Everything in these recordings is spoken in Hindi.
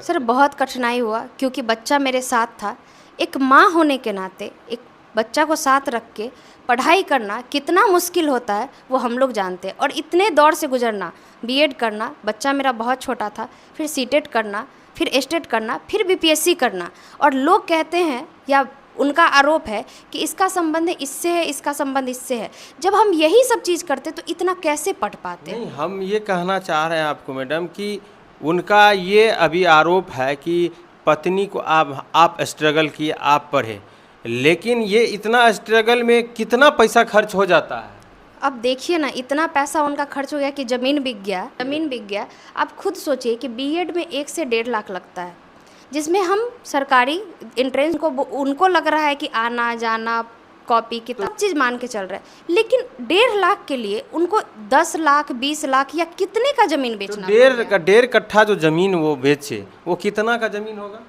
सर बहुत कठिनाई हुआ क्योंकि बच्चा मेरे साथ था। एक माँ होने के नाते एक बच्चा को साथ रख के पढ़ाई करना कितना मुश्किल होता है वो हम लोग जानते हैं, और इतने दौर से गुजरना, बीएड करना, बच्चा मेरा बहुत छोटा था, फिर सीटेट करना, फिर एस्टेट करना, फिर बीपीएससी करना, और लोग कहते हैं या उनका आरोप है कि इसका संबंध इससे है, इसका संबंध इससे है। जब हम यही सब चीज़ करते तो इतना कैसे पढ़ पाते? नहीं, हम ये कहना चाह रहे हैं आपको मैडम कि उनका ये अभी आरोप है कि पत्नी को आप स्ट्रगल किए, आप पढ़े, लेकिन ये इतना स्ट्रगल में कितना पैसा खर्च हो जाता है। अब देखिए ना, इतना पैसा उनका खर्च हो गया कि ज़मीन बिक गया। आप खुद सोचिए कि बीएड में 1 से 1.5 लाख लगता है, जिसमें हम सरकारी एंट्रेंस को उनको लग रहा है कि आना जाना कॉपी की सब चीज़ मान के चल रहा है, लेकिन 1.5 लाख के लिए उनको 10 लाख 20 लाख या कितने का ज़मीन बेचना? तो 1.5 कट्ठा जो ज़मीन वो बेचे, वो कितना का ज़मीन होगा?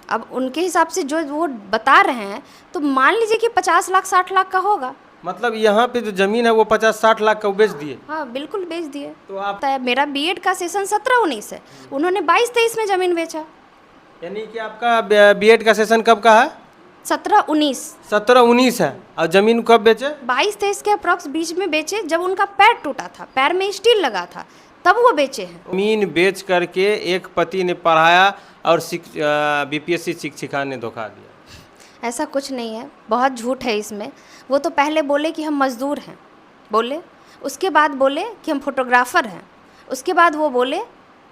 अब उनके हिसाब से जो वो बता रहे हैं तो मान लीजिए कि 50 लाख 60 लाख का होगा। मतलब यहाँ पे जो ज़मीन है वो 50-60 लाख का बेच दिए। हाँ बिल्कुल बेच दिए। तो आप मेरा बीएड का सेशन 17-19 है, उन्होंने 22-23 में ज़मीन बेचा। यानी कि आपका बीएड का सेशन कब का है? 17-19। 17-19 है, और ज़मीन कब बेचे? 22-23 के अप्रॉक्स बीच में बेचे, जब उनका पैर टूटा था, पैर में स्टील लगा था, तब वो बेचे हैं। ज़मीन बेच करके एक पति ने पढ़ाया और बीपीएससी शिक्षिका ने धोखा दिया। ऐसा कुछ नहीं है, बहुत झूठ है इसमें। वो तो पहले बोले कि हम मज़दूर हैं, बोले, उसके बाद बोले कि हम फोटोग्राफ़र हैं, उसके बाद वो बोले,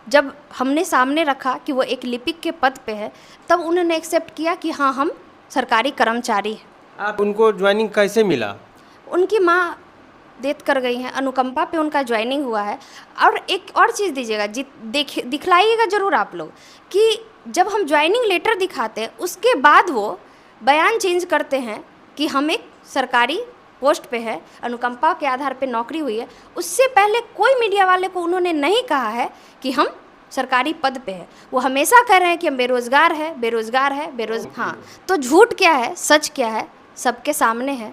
जब हमने सामने रखा कि वो एक लिपिक के पद पे है, तब उन्होंने एक्सेप्ट किया कि हाँ हम सरकारी कर्मचारी हैं। आप उनको ज्वाइनिंग कैसे मिला? उनकी माँ डेथ कर गई हैं, अनुकंपा पे उनका ज्वाइनिंग हुआ है। और एक और चीज़ दीजिएगा, दिखलाइएगा ज़रूर आप लोग कि जब हम ज्वाइनिंग लेटर दिखाते हैं उसके बाद वो बयान चेंज करते हैं कि हम एक सरकारी पोस्ट पे है, अनुकंपा के आधार पे नौकरी हुई है। उससे पहले कोई मीडिया वाले को उन्होंने नहीं कहा है कि हम सरकारी पद पे है। वो हमेशा कह रहे हैं कि हम बेरोज़गार है। हाँ, तो झूठ क्या है, सच क्या है, सबके सामने है।